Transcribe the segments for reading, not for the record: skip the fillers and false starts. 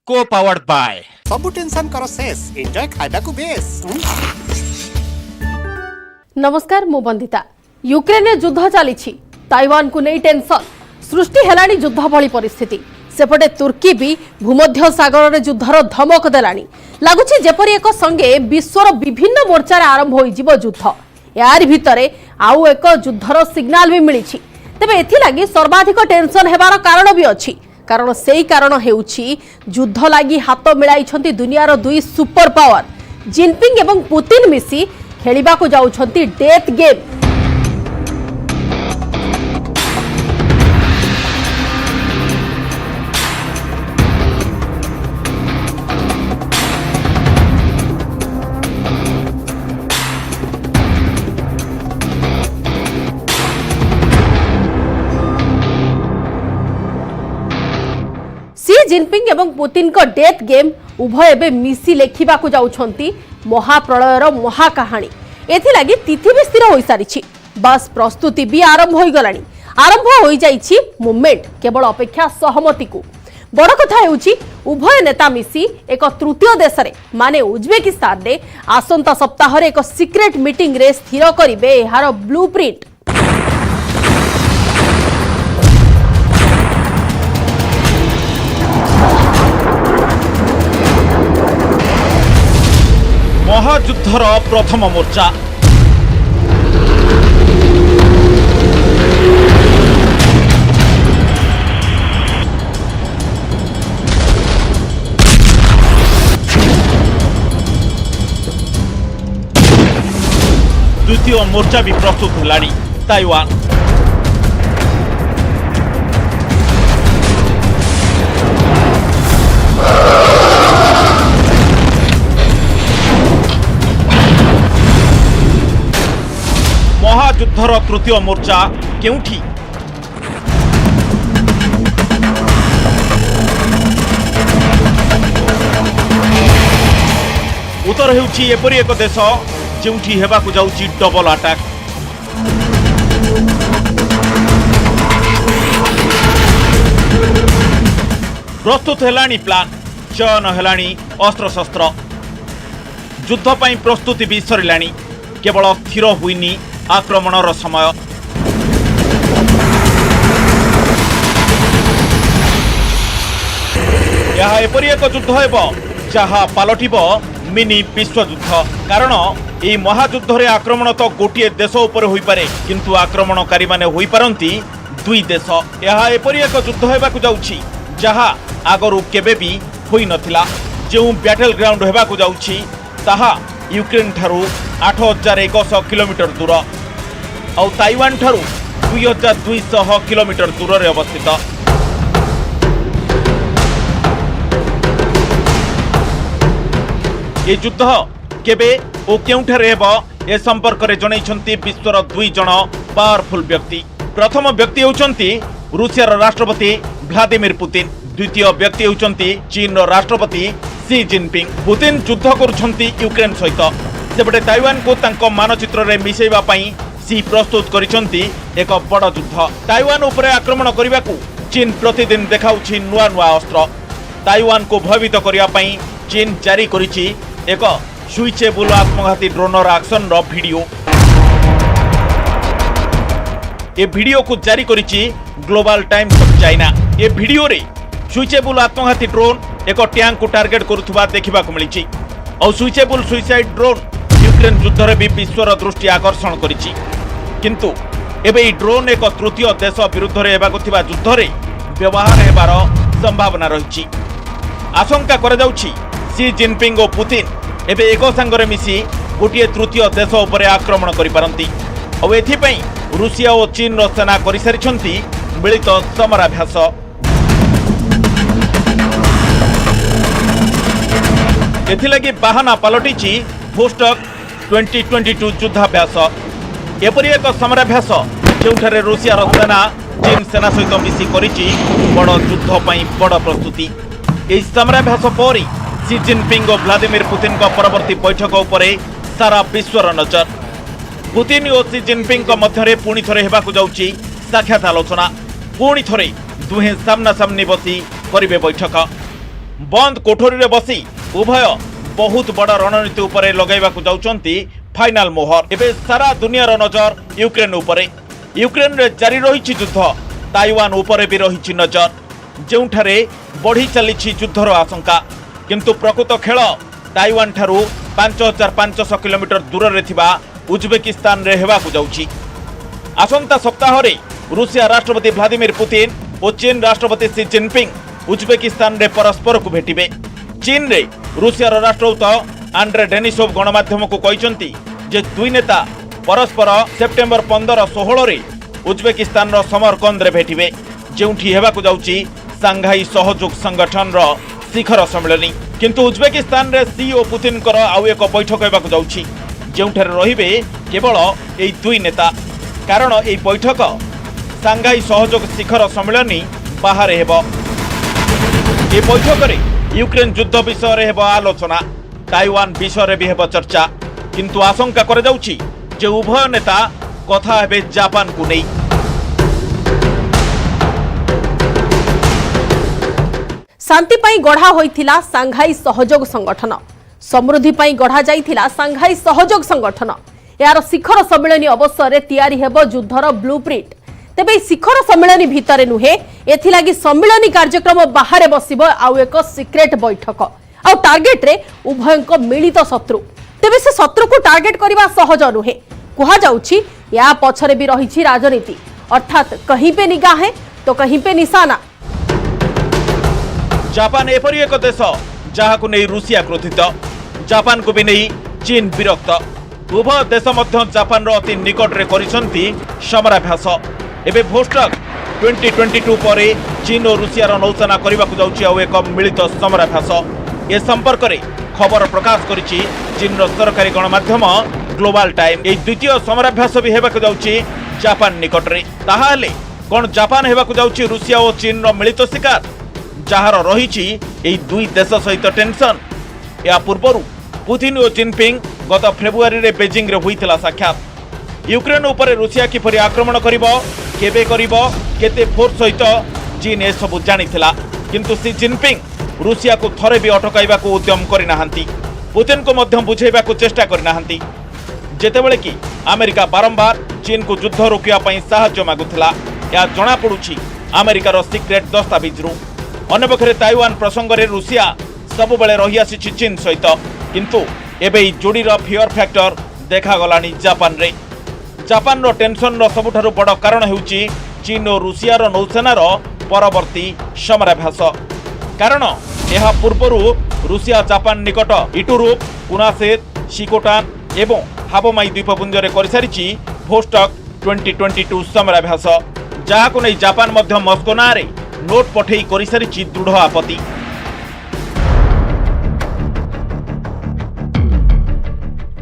को powered by सबु tension कर शेष एंजॉय खाइबा को बेस। नमस्कार मु बंदिता। यूक्रेन युद्ध चली ताइवान को नहीं टेंशन सृष्टि हेलानी युद्ध भली परिस्थिति सेपटे तुर्की भी भूमध्य सागर में युद्धर धमक देलानी लगुच जेपरी एक संगे विश्वर विभिन्न मोर्चार आरंभ हो युद्ध यार भितरे आउ एक युद्धर सिग्नाल भी मिली तेबे एथिलागी सर्वाधिक टेंशन हेबार कारण भी अछि कारण सेही कारण हेउछि युद्ध लागि हाथ मिलाइछंती दुनियार दुई सुपर पावर जिनपिंग एवं पुतिन मिसी खेलिबा को जाउछंती डेथ गेम। सी जिनपिंग एवं पुतिन को डेथ गेम उभय एवं मिसी लेखिबा को जाउछंती महाप्रलयर महाकाहानी एथिलागी तिथि भी स्थिर हो सारी बस प्रस्तुति भी आरंभ हो गलानी आरंभ हो जाइछि मूवमेंट केवल अपेक्षा सहमति को बड़ कथा हेउछि उभय नेता मिसी एक तृतीय देश रे माने उज्बेकिस्तान रे आसंता सप्ताह रे एक सीक्रेट मीटिंग रे स्थिर करिवे एहार ब्लूप्रिंट। महायुद्धर प्रथम मोर्चा द्वितीय मोर्चा भी प्रस्तुत होलानी ताइवान महायुद्धर तृतीय मोर्चा केउठी उत्तर हेउछि एपरि एक देश जेउठी हेबाकु जाउछि डबल अटैक। प्रस्तुत हेलानी प्लान चयन हेलानी अस्त्र शस्त्र युद्ध पई प्रस्तुति भी सरिलानी केवल स्थिर हुईनी आक्रमणर समय। यह एपरि एक युद्ध हेब जहा पालटिब मिनी विश्वयुद्ध कारण এই महायुद्ध आक्रमण तो गोटे देश उपर होई पारे किंतु आक्रमणकारी माने होई पारंती दुई देश। यह एपरि एक युद्ध हेबाकु जाउछि जहा आगरु केबे भी होई नथिला जे बैटल ग्राउंड हेबाकु जाउछि ताहा यूक्रेन ठारू 8100 किलोमीटर दूर और ताइवान ठारू 2200 किलोमीटर दूर रे अवस्थित। ये युद्ध केबे ओ केउठारे हेब ए संपर्क रे जणाइछंती विश्वर दुई जण पावरफुल व्यक्ति। प्रथम व्यक्ति होउछंती रूसियार राष्ट्रपति व्लादिमीर पुतिन द्वितीय व्यक्ति होउछंती चीन राष्ट्रपति सी जिनपिंग। पुतिन युद्ध करुछंती यूक्रेन सहित सेपटे ताइवान को तांको मानचित्र रे मिसेइबा पई सी प्रस्तुत करिछंती एक बड़ युद्ध। ताइवान उपरे आक्रमण करिबाकू चीन प्रतिदिन देखाउछि नुआ नुआ अस्त्र। ताइवान को भयभीत करिया पई चीन जारी करिछि एक स्विचेबल आत्मघाती ड्रोनर एक्शन रो वीडियो। ए वीडियो को जारी करिछि ग्लोबल टाइम्स ऑफ चाइना। ए वीडियो रे स्विचेबल आत्मघाती ड्रोन एक टैंक को टार्गेट करुथुबा देखिबा को मिलिछि और स्विचेबल सुइसाइड ड्रोन यूक्रेन युद्ध रे भी विश्वर दृष्टि आकर्षण करिछि किंतु एबे ई ड्रोन एक तृतीय देश विरुद्ध रे हेबाकु थिबा युद्ध रे व्यवहार हेबार संभावना रहिछि। आशंका करा जाउछि सी जिनपिंग और पुतिन एबे एक संगरे मिसी गोटे तृतीय देश उपरे आक्रमण करि पारंती और एथिपई रूसिया और चीन रो सेना करि सारिछंती मिलित समराभ्यास। एथिलागी बाहाना पलटिछि फोस्टक 2022 युद्धाभ्यास। एपरि एक समराभ्यास जेउठारे रूसियार सेना चीन सेना सहित मिसी करिछि बड़ युद्ध पई बड़ प्रस्तुति। एही समराभ्यास पर सी जिनपिंग और व्लादिमीर पुतिन को परवर्ती बैठक उपरे सारा विश्वर नजर। पुतिन और सी जिनपिंग मध्य पुणी थरे हेबाकु जाउछि साक्षात आलोचना। पुणी थरे दुहे सामना सामनी बसी करिवे बैठक। बंद कोठरी रे बसी उभय बहुत बड़ रणनीति उपरे लगाइबाकू जाउचंती फाइनाल मोहर। एबे सारा दुनियार नजर यूक्रेन उपरे। यूक्रेन रे जारी रहिछि युद्ध, ताइवान उपरे भी रहिछि नजर, जेउठारे बढ़ी चलिछि युद्धर आशंका। किंतु प्रकृत खेल ताइवान ठारू 5500 किलोमीटर दूर रे थिबा उज्बेकिस्तान रे हेबाकू जाउछि। आसंता सप्ताह रे रूसिया राष्ट्रपति व्लादिमीर पुतिन और चीन राष्ट्रपति शी जिनपिंग उज्बेकिस्तान रे परस्पर को भेटिबे। चीन रे रूसियार राष्ट्रदूत आंड्रे डेनिसोव गणमाध्यम को कहिसंती जे दुई नेता परस्पर सेप्टेम्बर 15-16 रे उज्बेकिस्तान रो समरकंद रे भेटिबे, जेउठी हेबाकू जाउछि सांघाई सहयोग संगठन रो शिखर सम्मेलन। किंतु उज्बेकिस्तान रे शी और पुतिन कर आउ एक बैठक हेबाकू जाउछि, जेउठारे रहिबे केवल एई दुई नेता। कारण एई बैठक सांघाई सहयोग शिखर सम्मेलन बाहर हेबो। ए बैठक रे यूक्रेन युद्ध विषय रे हेबो आलोचना, ताइवान विषय रे भी हेबो चर्चा। किंतु आशंका कर जाउछि जे उभय नेता कथा हेबे जापान को नहीं। शांति पाई गढ़ा होइथिला सांघाई सहयोग संगठन, समृद्धि पाई गढ़ा जाइथिला सांघाई सहयोग संगठन। यार शिखर सम्मेलन अवसर रे तैयारी हेबो युद्धर ब्लूप्रिंट। तेबे शिखर सम्मेलन भितरे नुहे, एथिलागी सम्मेलन कार्यक्रम बाहर बसिबो आउ एक सिक्रेट बैठक। आउ टार्गेट रे उभयंक मिलित शत्रु। तेबे से शत्रु को टार्गेट करबा सहज नुहे। कुहा जाउछि या पछरे भी रहिछि राजनीति, अर्थात कहीं पे निगाह है तो कहीं पे निशाना। जापान एपरी एक देश जहां नहीं रूसिया क्रोधित, जापान को भी नहीं चीन विरक्त। उभय देश मध्य जापान रो अति निकट रे करिसंती समराभ्यास। एबे भोस्टक 2022 पर चीन और रूसिया रो नौसेना करबाकू जाउछि आ एक मिलित समराभ्यास। ए संपर्क रे खबर प्रकाश करिछि चीन रो सरकारी गणमाध्यम ग्लोबल टाइम। ए द्वितीय समराभ्यास भी हेबाकू जाउछि जापान निकट रे। ताहा हेले कोन जापान हेबाकू जाउछि रूसिया और चीन रो मिलित शिकार, जहार रहिछि एई दुई देश सहित टेंशन। या पूर्वरु पुतिन और जिनपिंग गत फेब्रुआरी रे बेजिंग रे होइतिला साक्षात। यूक्रेन उपरे रूसिया किपरि आक्रमण करिबो, केबे करिबो, केते फोर्स सहित चीन ए सब जानिथिला। किंतु शी जिनपिंग रूसिया को थरे भी अटकाइबा को उद्यम करिनाहांती, पुतिन को मध्य बुझेबा को चेष्टा करिनाहांती। जेतेबेले कि अमेरिका बारंबार चीन को युद्ध रोकिया पई सहायता मागुथिला, या जणा पडुछि अमेरिकार सिक्रेट दस्तावेज रु। अन्य पक्षे ताइवान प्रसंग रे रूसिया सब बेले रही आसी चीन सहित। किंतु एबे जोड़ीर फियर फैक्टर देखा गलानी जापान रे। जापान रो टेंशन रो सबुठारु बड़ कारण हेउची चीन और रूसिया रो नौसेना रो परवर्ती समराभ्यास। कारण यह पूर्वरु रूसिया जापान निकट इटुरूप, कुनासेत, शिकोटान एवं हाबोमाई द्वीपपुंज रे करिसारिछि भोस्टक 2022 समराभ्यास, जहाको नै जापान मध्य मस्को ना रे नोट पठेई करिसारिछि दृढ़ आपत्ति।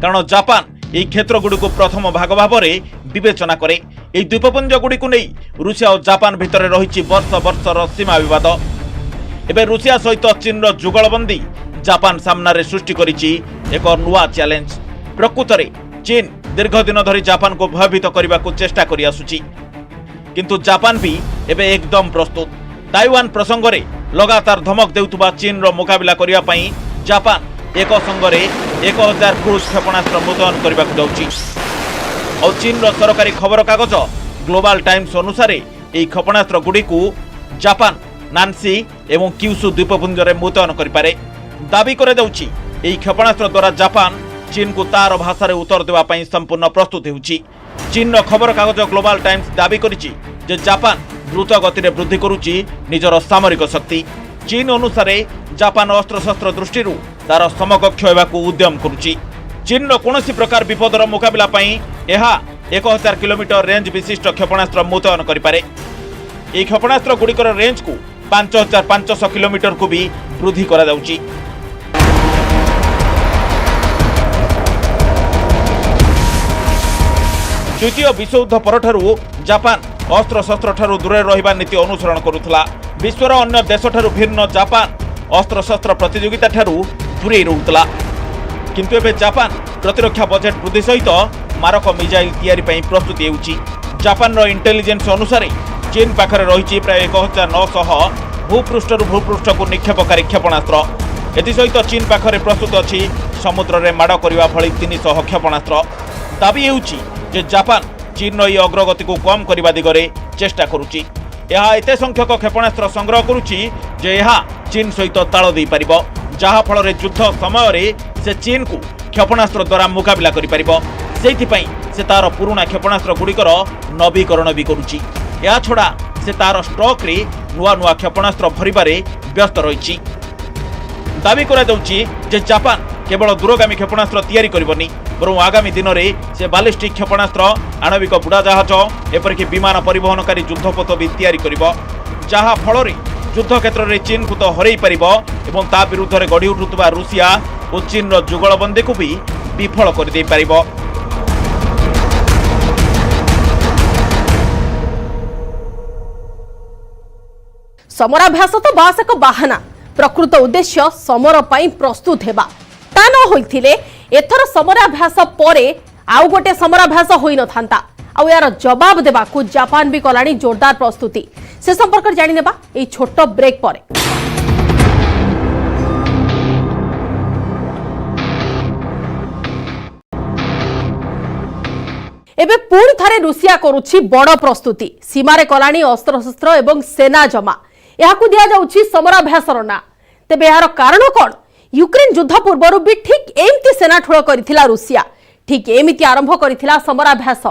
कारण जापान এই ক্ষেত্রগুড়িকু প্রথম ভাগ ভাবে বিবেচনা করে। এই দ্বীপপুঞ্জগুড়িকু নেই রুষিয়া ও জাপান ভিতরে রয়েছে বর্ষ বর্ষর সীমা বিবাদ। এবে রুষিয়া সহিত চীনর যুগলবন্দি জাপান সামনারে সৃষ্টি করেছে এক নূয়া চ্যালেঞ্জ। প্রকৃতরে চীন দীর্ঘদিন ধরে জাপানকে ভয়ভীত করা চেষ্টা করে আসুছি, কিন্তু জাপান বি এবে একদম প্রস্তুত। তাইওয়ান প্রসঙ্গরে लगातार धमक देउतुबा चीन रो मुकाबला करिया पई जापान एक संगरे 1000 क्रूज क्षेपणास्त्र मुतयन करबा जाउची। और चीन रो सरकारी खबर कागज ग्लोबल टाइम्स अनुसार एई क्षेपणास्त्र गुडी को जापान नान्सी एवं क्यूसु द्वीपपुंज रे मुतयन करि पारे। दाबी करे जाउची एई क्षेपणास्त्र द्वारा जापान चीन को तार भाषा रे उत्तर देवा पई संपूर्ण प्रस्तुत हेउची। चीन रो खबर कागज ग्लोबल टाइम्स दाबी करिची जे जापान द्रुत गति रे वृद्धि करुची निजर सामरिक शक्ति। चीन अनुसार जापान अस्त्रशस्त्र दृष्टि तार समकक्ष होबाकू उद्यम करुची। चीन रो कोनोसी प्रकार विपदर मुकाबला पई एहा 1000 किलोमीटर रेंज विशिष्ट क्षेपणास्त्र मुतयन करि पारे। एई क्षेपणास्त्र गुडिकर रेंज को 5500 किलोमीटर को भी वृद्धि करा जाउची। द्वितीय विश्वयुद्ध परठारु जापान अस्त्रशस्त्र ठारु दूरे रहिबा नीति अनुसरण करुथला। विश्वर अन्य देश ठारु भिन्न जापान अस्त्रशस्त्र प्रतियोगिता ठारु दूरे रहुतला। किंतु एबे जापान प्रतिरक्षा बजेट वृद्धि सहित मारक मिसाइल तैयारी पई प्रस्तुति हेउची। जापान रो इंटेलिजेंस अनुसार चीन पाखरे रहिछि प्राय 1900 भूपृष्ठରୁ भूपृष्ठକୁ निक्षेपकारी क्षेपणास्त्र। एसत चीन पाखरे प्रस्तुत अच्छी समुद्र में माड़ करने भली 300 क्षेपणास्त्र। दाबी होउछि जे जापान चीन यह अग्रगति को कम करने दिगरे चेष्टा करुच्ची। यह एते संख्यक क्षेपणास्त्र संग्रह करुच्ची जे यह चीन सहित ताल दे पारिबो, जहा फल युद्ध समय से चीन को क्षेपणास्त्र द्वारा मुकाबला करि पारिबो। सेइथिपई से तार पुराना क्षेपणास्त्र गुड़िकर नवीकरण भी करुच्ची। या छड़ा से तार स्टॉक रे नुआ नुआ क्षेपणास्त्र भरिबारे व्यस्त रहिछि। दाबी करा जाउछि जे जापान केवल दूरगामी क्षेपणास्त्र तैयारी करिबनी, बरं आगामी दिन में से बालिस्टिक क्षेपणास्त्र, आणविक बुड़ाजाहाज एपरिक विमान परिवहनकारी युद्धपोत भी तैयारी करिबो, जहा फल युद्ध क्षेत्र में चीन को तो हरई पारिबो एवं ता विरुद्ध में गढ़ी उठुवा रूसिया और चीन जुगलबंदी को भी विफल कर दे पारिबो। समराभ्यास तो बास एक बाहाना, प्रकृत उद्देश्य समर पाई प्रस्तुत हेबा। ता न होइथिले एथर समराभ्यास परे आउ गोटे समराभ्यास होई न थांता। आउ यार जवाब देबाकू जापान भी कलानी जोरदार प्रस्तुति। से संपर्क जानि नेबा ए छोट ब्रेक परे। एबे पुणी थारे रूसिया करुछि बड़ प्रस्तुति। सीमारे कलानी अस्त्रशस्त्र एवं सेना जमा। याकू दिया जाउछि समराभ्यासर ना। तेबे यार कारण कोन? यूक्रेन युद्ध पूर्व भी ठीक एमती सेना ठोड़ करथिला रूसिया, ठीक एमती आरंभ करथिला समराभ्यास।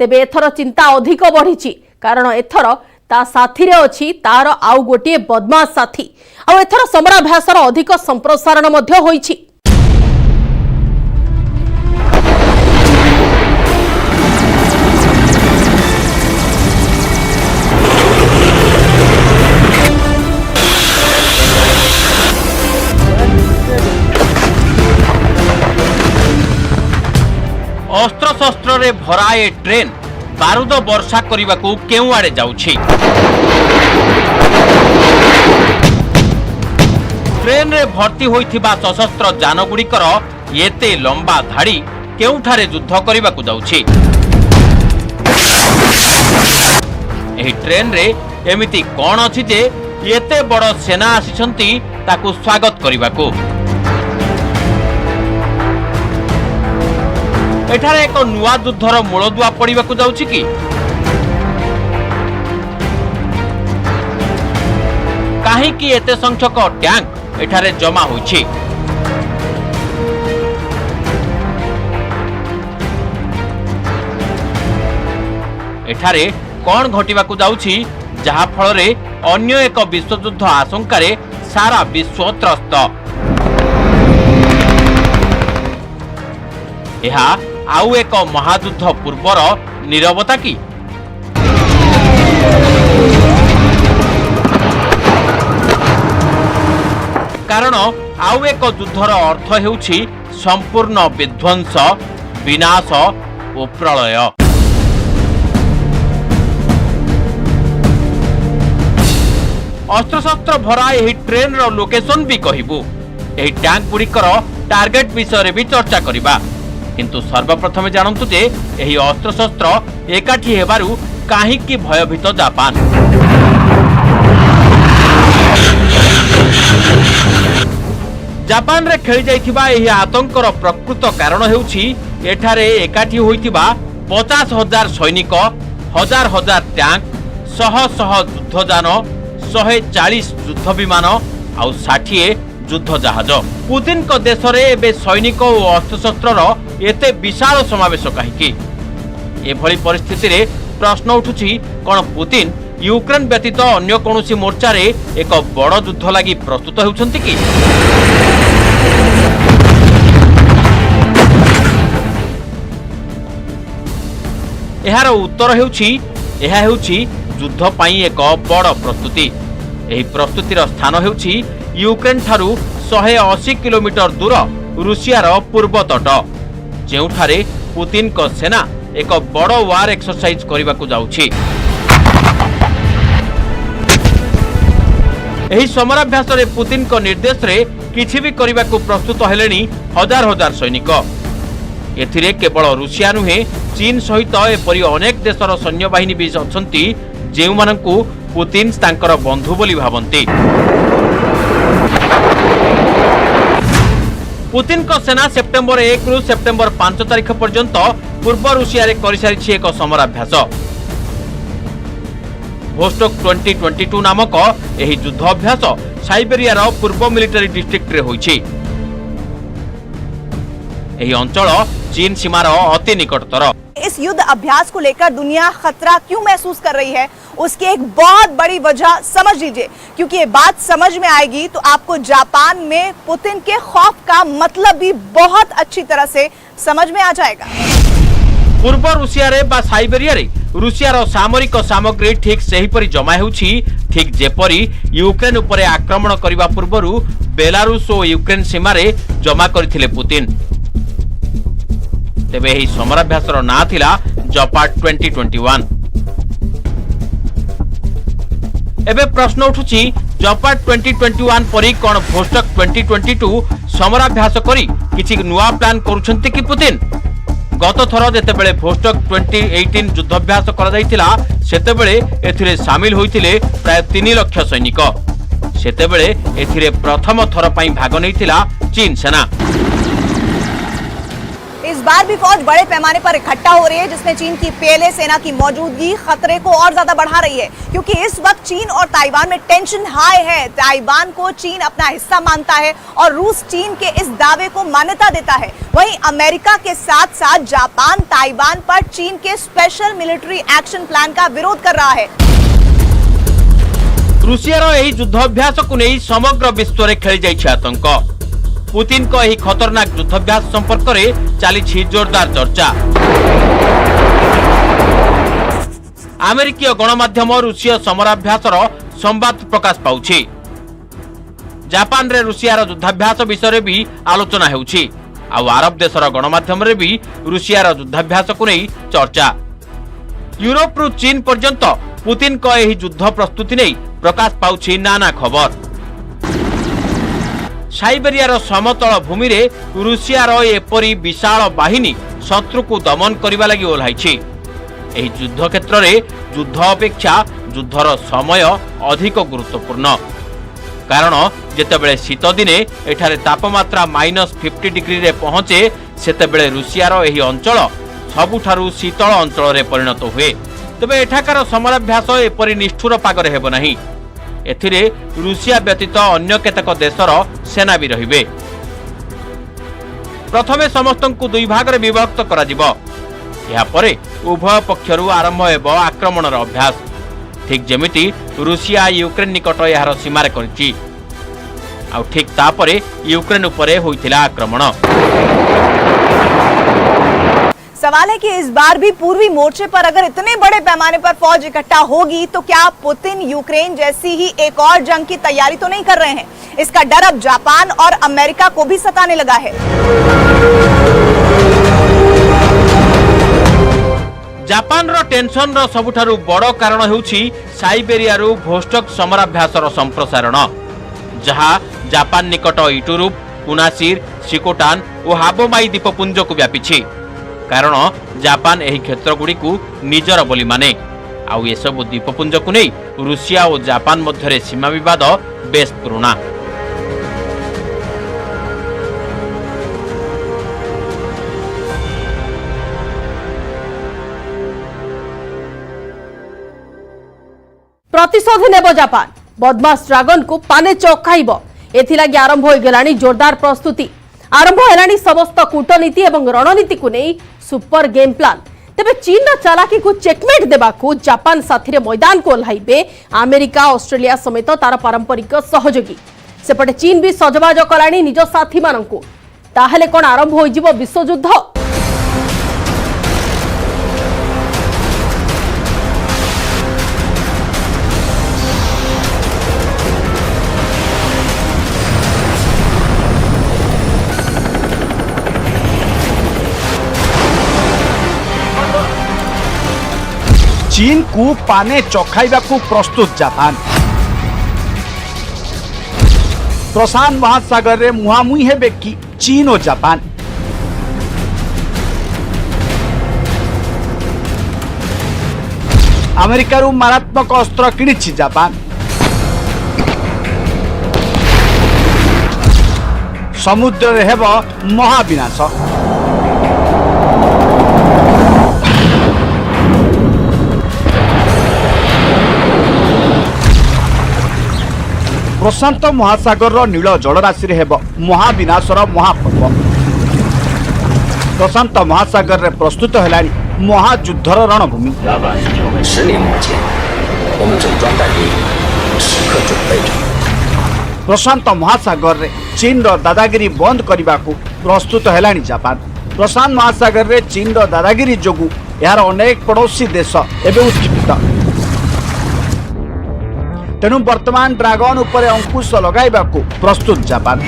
तेबे एथर चिंता अधिक बढ़िछि, कारण एथर ता साथी रे अछि तार आउ गोटे बदमाश साथी। आ एथर समराभ्यासर अधिक संप्रसारण मध्य होइछि। अस्त्रशस्त्र रे भरा ए ट्रेन बारूद वर्षा करने को केउ आड़े जाउछि। ट्रेन रे भर्ती होइथिबा सशस्त्र जान गुड़िकर एते लंबा धाड़ी केउठारे युद्ध करने को जाउछि। एही ट्रेन रे एमिति कोन अछि जे एते बड़ सेना आसिछंती ताकू स्वागत करने को। एठारे एक नुआ युद्धर मूलदुआ पड़िबा को जाउछि कि? काहेकि एते संख्यक टैंक एठारे जमा होइछि? एठारे कोन घटिबा को जाउछि जहा फल रे अन्य एक विश्वयुद्ध आशंकारे सारा विश्व त्रस्त? एहा आउ एक महायुद्ध पूर्वर नीरवता की? कारण आउ एक युद्धर अर्थ हेउछि संपूर्ण विध्वंस, विनाश और प्रलय। अस्त्रशस्त्र भरा एही ट्रेन रो लोकेशन भी कहिबु। एही टैंक गुड़िकर टार्गेट विषय भी चर्चा करिबा। किंतु सर्वप्रथमे जानतु जे एही अस्त्रशस्त्र एकाठी हेबारु काहीकि भयभीत जापान। जापान रे खेली जाइथिबा एही आतंकर प्रकृत कारण हेउछि एठारे एकाठी होइथिबा 50,000 सैनिक, हजार हजार टैंक, शह शह युद्धजान, 140 युद्ध विमान आउ 60 युद्ध जहाज। पुतिन को देश रे एबे सैनिक और अस्त्रशस्त्रर एते विशाल समावेश कहीं? एभली परिस्थिति रे प्रश्न उठुछि कोन पुतिन यूक्रेन व्यतीत अन्य कोनोसी मोर्चा रे एक बड़ युद्ध लागि प्रस्तुत हेउछन्ति कि? एहार उत्तर हेउछि युद्ध पाई एक बड़ प्रस्तुति। एही प्रस्तुतिर स्थान हेउछि यूक्रेन ठारू 180 किलोमीटर दूर रूसियार पूर्व तट, जेउठारे पुतिन को सेना एक बड़ वार एक्सरसाइज करने को जाउछि। एही समराभ्यास रे पुतिन को निर्देश रे किछि भी करने को प्रस्तुत हेलेनी हजार हजार सैनिक। एथिरे केवल रूसिया नुहे, चीन सहित एपरी अनेक देशर सैन्य बाहिनी भी अछंती जेउमानंकु पुतिन तांकर बंधु बोली भावंती। पुतिन को सेना सेप्टेम्बर 1 रु सेप्टेम्बर 5 तारिख पर्यंत पूर्व रूसिया रे करिसारिछि एक समराभ्यास। भोस्टोक 2022 नामक एही युद्ध अभ्यास साइबेरिया रो पूर्व मिलिटरी डिस्ट्रिक्ट रे होइछि। एही अंचल चीन सीमार अति निकटतर। इस युद्ध अभ्यास को लेकर दुनिया खतरा क्यों महसूस कर रही है, उसकी एक बहुत बड़ी वजह समझ लीजिए, क्योंकि ये बात समझ में आएगी तो आपको जापान में पुतिन के खौफ का मतलब भी बहुत अच्छी तरह से समझ में आ जाएगा। पूर्व रूसिया रे बा साइबेरिया रे रूसिया रो सामरिक सामग्री ठीक सही परि जमा हेउछि, ठीक जेपरि यूक्रेन उपरे आक्रमण करिबा पूर्वरु बेलारूस और यूक्रेन सीमा रे जमा करथिले पुतिन। तेबे एही समराभ्यासर ना थिला जपाट 2021। एबे प्रश्न उठुछि, जपाट 2021 परि कोन भोस्टक 2022 समराभ्यास करी किछि नुआ प्लान करूछन्ति कि पुतिन? गत थर जेतेबेले भोस्टक 2018 युद्धाभ्यास करा जायतिला सेतेबेले एथिरे शामिल होइतिले प्राय 3 लाख सैनिक। सेतेबेले एथिरे प्रथम थर पई भाग नैतिला चीन सेना। इस बार भी फौज बड़े पैमाने पर इकट्ठा हो रही है, जिसमें चीन की पहले सेना की मौजूदगी खतरे को और ज्यादा बढ़ा रही है, क्योंकि इस वक्त चीन और ताइवान में टेंशन हाई है। ताइवान को चीन अपना हिस्सा मानता है और रूस चीन के इस दावे को मान्यता देता है। वहीं अमेरिका के साथ साथ जापान ताइवान पर चीन के स्पेशल मिलिट्री एक्शन प्लान का विरोध कर रहा है। रूसियार एही युद्धाभ्यास को नहीं समग्र विश्व रे खेली जाइछि आतंक। पुतिन को एही खतरनाक युद्धाभ्यास संपर्क में चली जोरदार चर्चा। अमेरिकीय गणमाध्यम रूसीय समराभ्यासर संवाद प्रकाश पाउछि। जापान रे रूसियार युद्धाभ्यास विषय भी आलोचना हेउछि। आ अरब देशर गणमाध्यम रे भी रूसियार युद्धाभ्यास को नहीं चर्चा। यूरोप रु चीन पर्यंत पुतिन को एही युद्ध प्रस्तुति नहीं प्रकाश पाउछि नाना खबर। साइबेरियार समतल भूमि रे रूसियार एपरी विशाल बाहिनी शत्रु को दमन करबा लागि ओल्हाइछि। एही युद्ध क्षेत्र रे युद्ध अपेक्षा युद्धर समय अधिक गुरुत्वपूर्ण, कारण जेतेबेले शीत दिने एठारे तापमात्रा -50 डिग्री रे पहुंचे सेतेबेले रूसियार एही अंचल सबुठारु शीतल अंचल रे परिणत हुए। तबे एठाकार समराभ्यास एपरी निष्ठुर पागरे हेबो नाही। एथिरे रूसिया व्यतीत अन्य केतक देशर सेना भी रहिबे। प्रथमे समस्तंकु दुई भाग रे विभक्त करा जिवो। या परे उभय पक्षरु आरंभ हेबो आक्रमणर अभ्यास, ठीक जेमिति रूसिया यूक्रेन निकट यार सीमा रे करछि। आ ठीक तापरे यूक्रेन उपरे होइथिला आक्रमण। सवाल है कि इस बार भी पूर्वी मोर्चे पर अगर इतने बड़े पैमाने पर फौज इकट्ठा होगी तो क्या पुतिन यूक्रेन जैसी ही एक और जंग की तैयारी तो नहीं कर रहे हैं? इसका डर अब जापान और अमेरिका को भी सताने लगा है। जापान रो टेंशन रो सबुठारु बड़ कारण हेउछि साइबेरिया रु भोस्टक समराभ्यासर संप्रसारण, जहां जापान निकट इटुरुप, कुनासिर, शिकोटान और हाबोमाई द्वीपपुंज को व्यापीछि। कारण जापान एही क्षेत्र गुडी को निजर बोली माने। आउ ये सब द्वीपपुंज को नहीं रूसिया और जापान मध्य सीमा विवाद बेस पुराना। प्रतिशोध नेब जापान, बदमाश ड्रागन को पाने चखाइब, एथिलागि आरंभ हो गलानी जोरदार प्रस्तुति। आरंभ हेलानी समस्त कूटनीति एवं रणनीति को नहीं सुपर गेम प्लान। तेबे चीन चालाकी को चेकमेट देबाकू जापान साथी मैदान को ओह्लाइबे अमेरिका, ऑस्ट्रेलिया समेत तार पारंपरिक सहयोगी। सेपटे चीन भी सजबाज कलानी निज साथी मानकू। ताहेले कोन आरंभ हो जिवो विश्वयुद्ध? चीन को पाने चखाइबा को प्रस्तुत जापान। प्रशांत महासागर रे मुहामुही हेबे कि चीन और जापान। अमेरिकार मारात्मक अस्त्र किणिछि जापान। समुद्र रे हेब महाविनाश। प्रशांत महासागर नील जलराशि हेब महाविनाशर महापर्व। प्रशांत महासागर रे प्रस्तुत है महायुद्धर रणभूमि। प्रशांत महासागर रे चीन रो दादागिरी बंद करने को प्रस्तुत है जापान। प्रशांत महासागर रे चीन रो दादागिरी जोगु यार अनेक पड़ोसी देश एवं उत्क्षिप्त। तेणु वर्तमान ड्रागन उपरे अंकुश लगाइबा को प्रस्तुत जापान।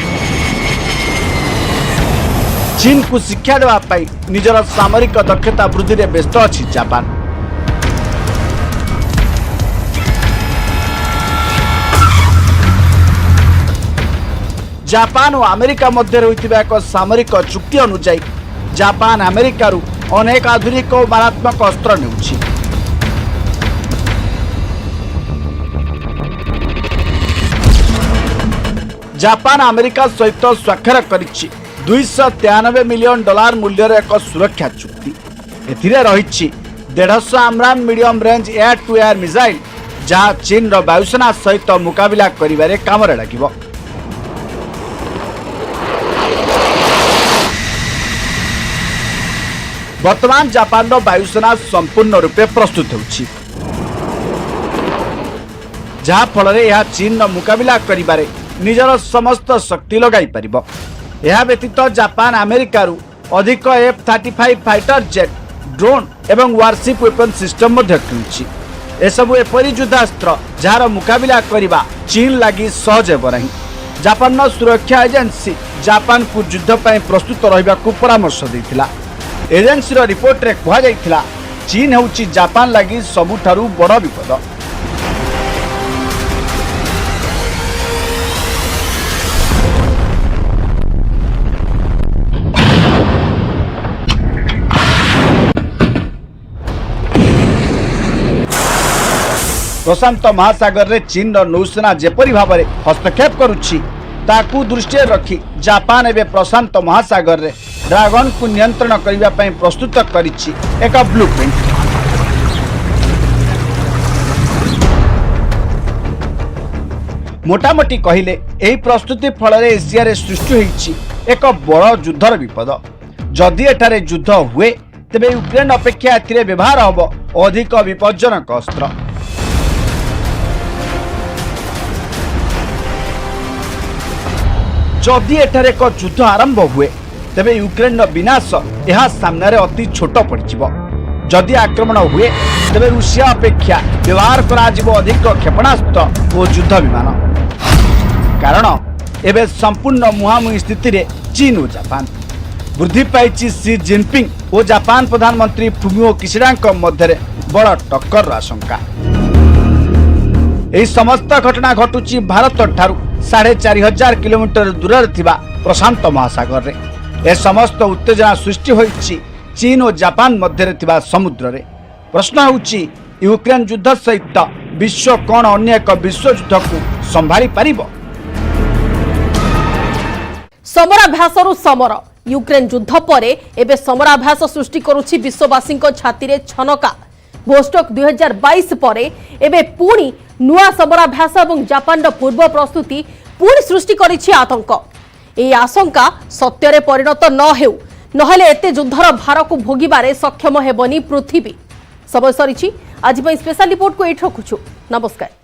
चीन को शिक्षा देवा पाई निजर सामरिक दक्षता वृद्धि रे व्यस्त अछि जापान। जापान और अमेरिका मध्य होइतिबा एक सामरिक चुक्ति अनुसार जापान अमेरिकारु अनेक आधुनिक और मारात्मक अस्त्र नेउछि। जापान अमेरिका सहित स्वाक्षर करिछि 293 मिलियन डॉलर मूल्यर एक सुरक्षा चुक्ति। एथिरे रहिछि 150 AMRAAM medium range air to air missile जहाँ चीन रो वायुसेना सहित मुकाबिला करिबारे कामरे लागिबो। वर्तमान जापान रो वायुसेना संपूर्ण रूपे प्रस्तुत होछि जहाँ फल यह चीन रो मुकाबिला करिबारे निजर समस्त शक्ति लगाई परिबो। यह व्यतीत जापान अमेरिकारु अधिक F-35 फाइटर जेट ड्रोन एवं वारशिप वेपन सिस्टम मध्य किणुछि। एसबु एपरी युद्धास्त्र जार मुकाबिला करिबा चीन लागि सहज हेब नाही। जापान सुरक्षा एजेंसी जापान को युद्ध ପାଇଁ प्रस्तुत रहिबा को परामर्श दैथिला। एजेंसी रो रिपोर्ट रे कहा जायथिला चीन होउछि जापान लागि सबुठारु बड़ विपद। प्रशांत महासागर रे चीन रो नौसेना जेपरी भाव में हस्तक्षेप करुछि ताकू दृष्टि रखी जापान एवं प्रशांत महासागर रे ड्रागन को नियंत्रण करने ପାଇଁ प्रस्तुत करिछि एक ब्लूप्रिंट। मोटामोटी कहले एही प्रस्तुति फल एशिया रे सृष्टि होइछि एक बड़ युद्धर विपद। जदि एठारे युद्ध हुए तेबे यूक्रेन अपेक्षा एथिरे व्यवहार हबो अधिक विपज्जनक अस्त्र। जदि एठारे एक युद्ध आरंभ हुए तेबे यूक्रेन विनाश यह सामने अति छोट पड़िजिबो। जदि आक्रमण हुए तेबे रूसिया अपेक्षा व्यवहार कराजिबो अधिक क्षेपणास्त्र और युद्ध विमान। कारण एबे संपूर्ण मुहांमुही स्थिति रे चीन और जापान। वृद्धि पाई सी जिनपिंग और जापान प्रधानमंत्री फुमिओ किशिडा मध्य बड़ टक्कर आशंका। यह समस्त घटना घटुची भारत ठारू 4500 किलोमीटर दूर थिबा प्रशांत महासागर रे। ए समस्त उत्तेजना सृष्टि होइछि चीन और जापान मध्य थिबा समुद्र रे। प्रश्न होउछि यूक्रेन युद्ध सहित विश्व कौन अन्य एक विश्व युद्ध को संभाली पारिबो। समराभ्यासरु समर यूक्रेन युद्ध परे एबे समराभ्यास सृष्टि करुछि विश्ववासी छाती रे छनका। बोस्टक 2022 परे एबे पुणी नुआ समराभ्यास और जापान पूर्व प्रस्तुति पुणी सृष्टि करिछि आतंक। ए आशंका सत्य परिणत न हेउ नहेले एते युद्धर भार को भोगिबारे सक्षम हेबनी पृथ्वी। समय सरिछि आज स्पेशल रिपोर्ट को एठ रखुछु। नमस्कार।